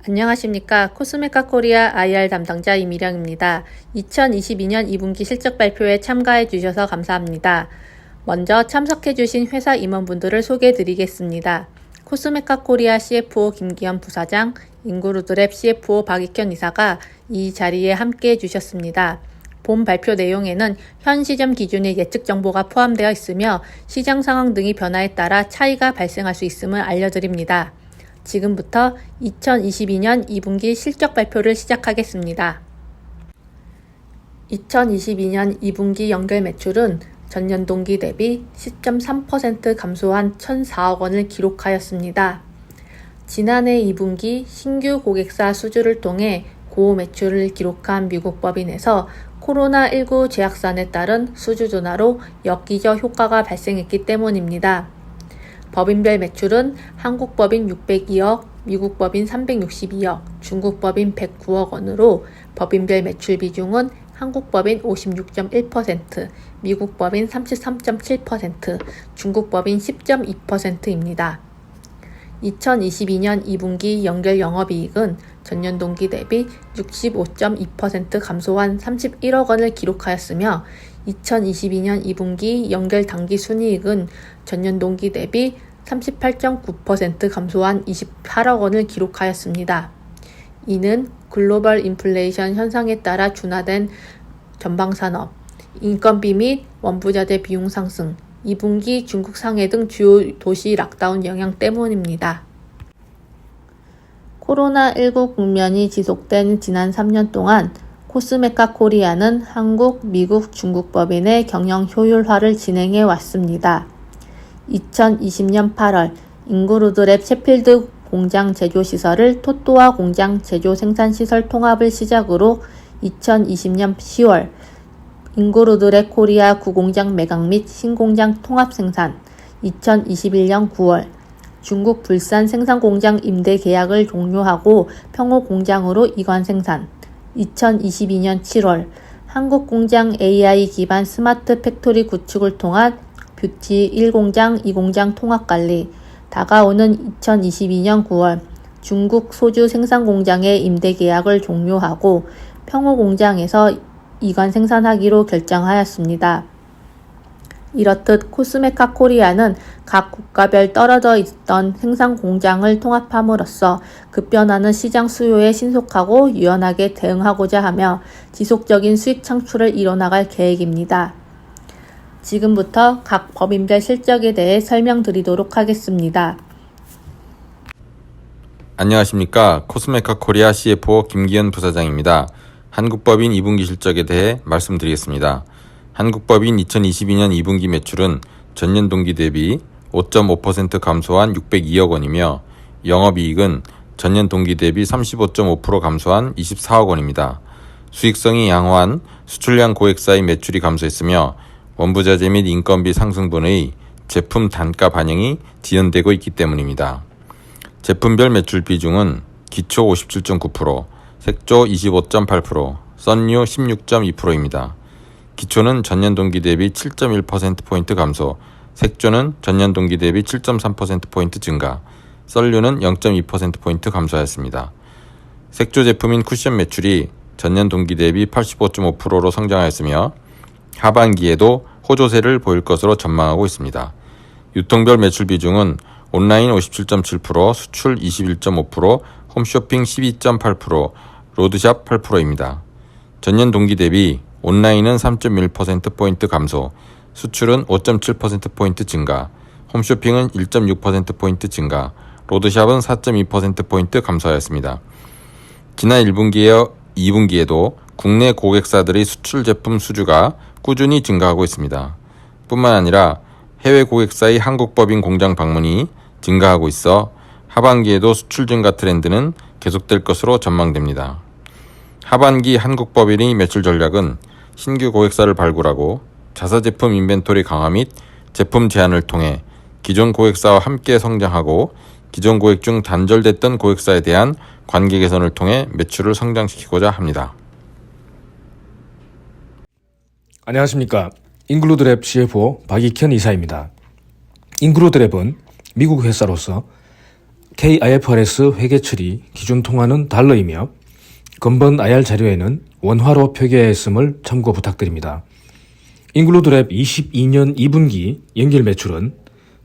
안녕하십니까. 코스메카 코리아 IR 담당자 이미령입니다. 2022년 2분기 실적 발표에 참가해 주셔서 감사합니다. 먼저 참석해 주신 회사 임원분들을 소개해 드리겠습니다. 코스메카 코리아 CFO 김기현 부사장, 인구루드랩 CFO 박익현 이사가 이 자리에 함께 해 주셨습니다. 본 발표 내용에는 현 시점 기준의 예측 정보가 포함되어 있으며 시장 상황 등의 변화에 따라 차이가 발생할 수 있음을 알려드립니다. 지금부터 2022년 2분기 실적 발표를 시작하겠습니다. 2022년 2분기 연결 매출은 전년 동기 대비 10.3% 감소한 1,004억 원을 기록하였습니다. 지난해 2분기 신규 고객사 수주를 통해 고매출을 기록한 미국 법인에서 코로나19 재확산에 따른 수주 둔화로 역기저 효과가 발생했기 때문입니다. 법인별 매출은 한국 법인 602억, 미국 법인 362억, 중국 법인 109억 원으로 법인별 매출 비중은 한국 법인 56.1%, 미국 법인 33.7%, 중국 법인 10.2%입니다. 2022년 2분기 연결 영업이익은 전년 동기 대비 65.2% 감소한 31억 원을 기록하였으며 2022년 2분기 연결 당기 순이익은 전년 동기 대비 38.9% 감소한 28억 원을 기록하였습니다. 이는 글로벌 인플레이션 현상에 따라 둔화된 전방산업, 인건비 및 원부자재 비용 상승, 2분기 중국 상해 등 주요 도시 락다운 영향 때문입니다. 코로나19 국면이 지속된 지난 3년 동안 코스메카 코리아는 한국, 미국, 중국 법인의 경영 효율화를 진행해 왔습니다. 2020년 8월 인구루드랩 셰필드 공장 제조시설을 토토와 공장 제조 생산시설 통합을 시작으로 2020년 10월 인구루드랩 코리아 구공장 매각 및 신공장 통합 생산, 2021년 9월 중국 불산 생산공장 임대 계약을 종료하고 평호 공장으로 이관 생산, 2022년 7월 한국 공장 AI 기반 스마트 팩토리 구축을 통한 뷰티 1공장, 2공장 통합관리, 다가오는 2022년 9월 중국 소주 생산공장의 임대 계약을 종료하고 평호 공장에서 이관 생산하기로 결정하였습니다. 이렇듯 코스메카 코리아는 각 국가별 떨어져 있던 생산 공장을 통합함으로써 급변하는 시장 수요에 신속하고 유연하게 대응하고자 하며 지속적인 수익 창출을 이뤄나갈 계획입니다. 지금부터 각 법인별 실적에 대해 설명드리도록 하겠습니다. 안녕하십니까. 코스메카 코리아 CFO 김기현 부사장입니다. 한국법인 2분기 실적에 대해 말씀드리겠습니다. 한국법인 2022년 2분기 매출은 전년 동기 대비 5.5% 감소한 602억 원이며 영업이익은 전년 동기 대비 35.5% 감소한 24억 원입니다. 수익성이 양호한 수출량 고객사의 매출이 감소했으며 원부자재 및 인건비 상승분의 제품 단가 반영이 지연되고 있기 때문입니다. 제품별 매출 비중은 기초 57.9%, 색조 25.8%, 썬유 16.2%입니다. 기초는 전년 동기 대비 7.1%포인트 감소, 색조는 전년 동기 대비 7.3%포인트 증가, 썬유는 0.2%포인트 감소하였습니다. 색조 제품인 쿠션 매출이 전년 동기 대비 85.5%로 성장하였으며 하반기에도 호조세를 보일 것으로 전망하고 있습니다. 유통별 매출 비중은 온라인 57.7%, 수출 21.5%, 홈쇼핑 12.8%, 로드샵 8%입니다. 전년 동기 대비 온라인은 3.1%포인트 감소, 수출은 5.7%포인트 증가, 홈쇼핑은 1.6%포인트 증가, 로드샵은 4.2%포인트 감소하였습니다. 지난 1분기에 2분기에도 국내 고객사들의 수출 제품 수주가 꾸준히 증가하고 있습니다. 뿐만 아니라 해외 고객사의 한국 법인 공장 방문이 증가하고 있어 하반기에도 수출 증가 트렌드는 계속될 것으로 전망됩니다. 하반기 한국 법인의 매출 전략은 신규 고객사를 발굴하고 자사 제품 인벤토리 강화 및 제품 제한을 통해 기존 고객사와 함께 성장하고 기존 고객 중 단절됐던 고객사에 대한 관계 개선을 통해 매출을 성장시키고자 합니다. 안녕하십니까. 인글루드랩 CFO 박익현 이사입니다. 인글루드랩은 미국 회사로서 KIFRS 회계처리 기준 통화는 달러이며 근본 IR 자료에는 원화로 표기하였음을 참고 부탁드립니다. 인글루드랩 22년 2분기 연결 매출은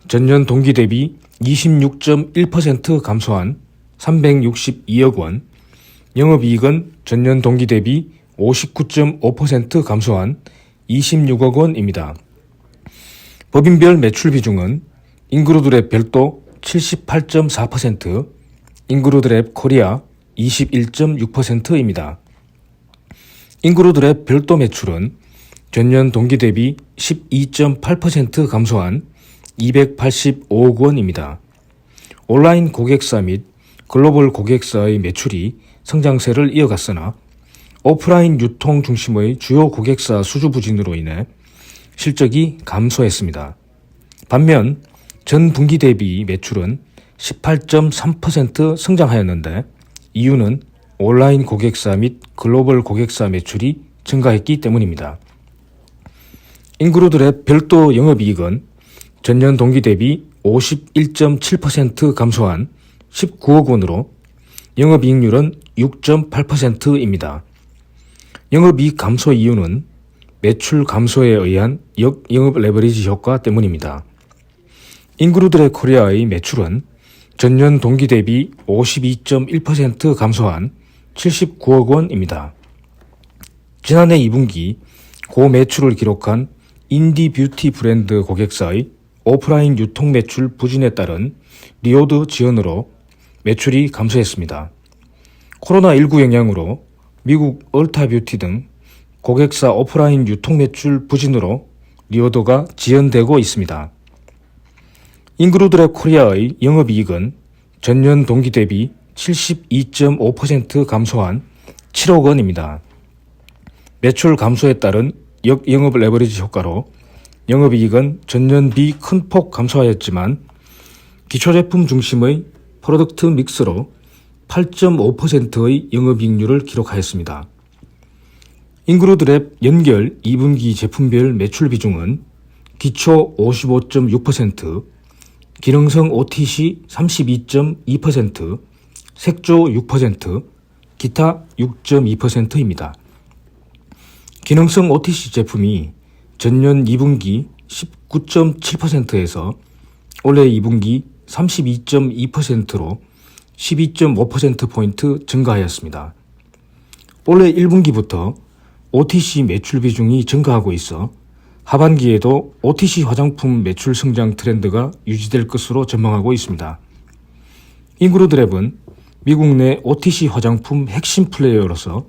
전년 동기 대비 26.1% 감소한 362억 원, 영업이익은 전년 동기 대비 59.5% 감소한 26억 원입니다. 법인별 매출 비중은 인그루드랩 별도 78.4%, 인그루드랩 코리아 21.6%입니다. 인그루드랩 별도 매출은 전년 동기 대비 12.8% 감소한 285억 원입니다. 온라인 고객사 및 글로벌 고객사의 매출이 성장세를 이어갔으나 오프라인 유통 중심의 주요 고객사 수주 부진으로 인해 실적이 감소했습니다. 반면 전 분기 대비 매출은 18.3% 성장하였는데 이유는 온라인 고객사 및 글로벌 고객사 매출이 증가했기 때문입니다. 인그루드랩 별도 영업이익은 전년 동기 대비 51.7% 감소한 19억 원으로 영업이익률은 6.8%입니다. 영업이익 감소 이유는 매출 감소에 의한 역영업 레버리지 효과 때문입니다. 인그루드랩 코리아의 매출은 전년 동기 대비 52.1% 감소한 79억 원입니다. 지난해 2분기 고매출을 기록한 인디 뷰티 브랜드 고객사의 오프라인 유통 매출 부진에 따른 리오드 지연으로 매출이 감소했습니다. 코로나19 영향으로 미국 얼타 뷰티 등 고객사 오프라인 유통 매출 부진으로 리오드가 지연되고 있습니다. 인그루드랩 코리아의 영업이익은 전년 동기 대비 72.5% 감소한 7억 원입니다. 매출 감소에 따른 역영업 레버리지 효과로 영업이익은 전년비 큰 폭 감소하였지만 기초제품 중심의 프로덕트 믹스로 8.5%의 영업이익률을 기록하였습니다. 인그루드랩 연결 2분기 제품별 매출 비중은 기초 55.6%, 기능성 OTC 32.2%, 색조 6%, 기타 6.2%입니다. 기능성 OTC 제품이 전년 2분기 19.7%에서 올해 2분기 32.2%로 12.5%포인트 증가하였습니다. 올해 1분기부터 OTC 매출 비중이 증가하고 있어 하반기에도 OTC 화장품 매출 성장 트렌드가 유지될 것으로 전망하고 있습니다. 인그루드랩은 미국 내 OTC 화장품 핵심 플레이어로서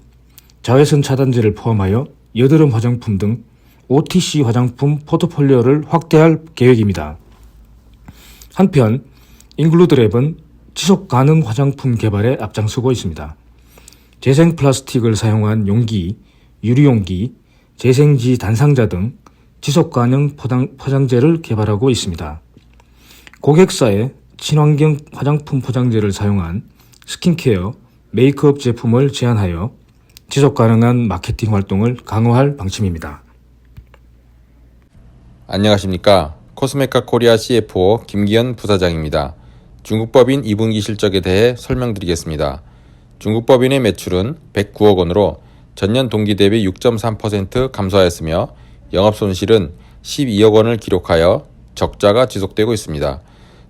자외선 차단제를 포함하여 여드름 화장품 등 OTC 화장품 포트폴리오를 확대할 계획입니다. 한편 인글루드랩은 지속가능 화장품 개발에 앞장서고 있습니다. 재생 플라스틱을 사용한 용기, 유리용기, 재생지 단상자 등 지속가능 포장재를 개발하고 있습니다. 고객사에 친환경 화장품 포장재를 사용한 스킨케어, 메이크업 제품을 제안하여 지속가능한 마케팅 활동을 강화할 방침입니다. 안녕하십니까. 코스메카 코리아 CFO 김기현 부사장입니다. 중국법인 2분기 실적에 대해 설명드리겠습니다. 중국법인의 매출은 109억 원으로 전년 동기 대비 6.3% 감소하였으며 영업손실은 12억 원을 기록하여 적자가 지속되고 있습니다.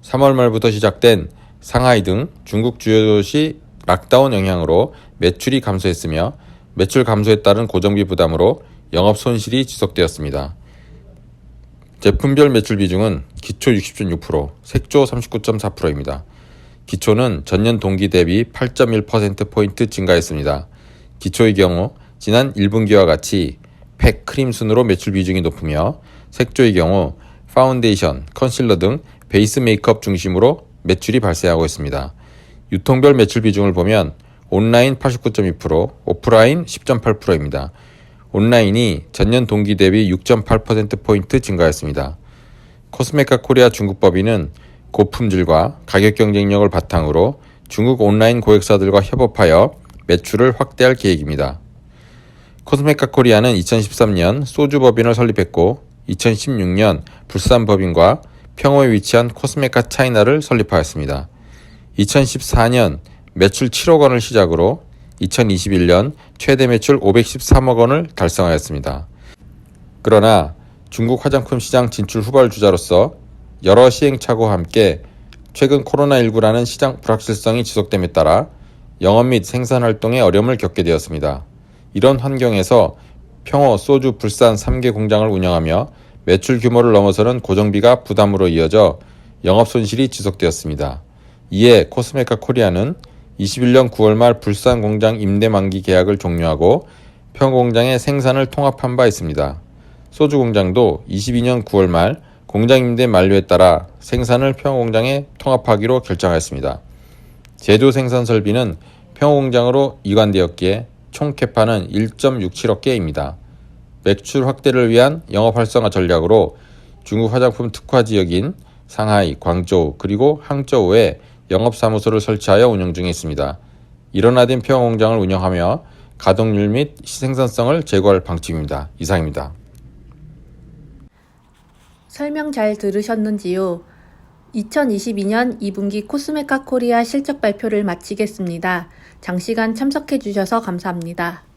3월 말부터 시작된 상하이 등 중국 주요 도시 락다운 영향으로 매출이 감소했으며 매출 감소에 따른 고정비 부담으로 영업손실이 지속되었습니다. 제품별 매출 비중은 기초 60.6%, 색조 39.4%입니다. 기초는 전년 동기 대비 8.1%포인트 증가했습니다. 기초의 경우 지난 1분기와 같이 팩, 크림 순으로 매출 비중이 높으며 색조의 경우 파운데이션, 컨실러 등 베이스 메이크업 중심으로 매출이 발생하고 있습니다. 유통별 매출 비중을 보면 온라인 89.2%, 오프라인 10.8%입니다. 온라인이 전년 동기 대비 6.8%포인트 증가했습니다. 코스메카 코리아 중국법인은 고품질과 가격 경쟁력을 바탕으로 중국 온라인 고객사들과 협업하여 매출을 확대할 계획입니다. 코스메카 코리아는 2013년 소주 법인을 설립했고 2016년 불산 법인과 평호에 위치한 코스메카 차이나를 설립하였습니다. 2014년 매출 7억 원을 시작으로 2021년 최대 매출 513억 원을 달성하였습니다. 그러나 중국 화장품 시장 진출 후발주자로서 여러 시행착오와 함께 최근 코로나19라는 시장 불확실성이 지속됨에 따라 영업 및 생산 활동에 어려움을 겪게 되었습니다. 이런 환경에서 평호, 소주, 불산 3개 공장을 운영하며 매출 규모를 넘어서는 고정비가 부담으로 이어져 영업 손실이 지속되었습니다. 이에 코스메카 코리아는 21년 9월 말 불산 공장 임대 만기 계약을 종료하고 평호 공장의 생산을 통합한 바 있습니다. 소주 공장도 22년 9월 말 공장 임대 만료에 따라 생산을 평호 공장에 통합하기로 결정하였습니다. 제조 생산 설비는 평호 공장으로 이관되었기에 총 캐파는 1.67억 개입니다. 매출 확대를 위한 영업 활성화 전략으로 중국 화장품 특화 지역인 상하이, 광저우 그리고 항저우에 영업사무소를 설치하여 운영 중에 있습니다. 일원화된 평호 공장을 운영하며 가동률 및 생산성을 제고할 방침입니다. 이상입니다. 설명 잘 들으셨는지요? 2022년 2분기 코스메카 코리아 실적 발표를 마치겠습니다. 장시간 참석해 주셔서 감사합니다.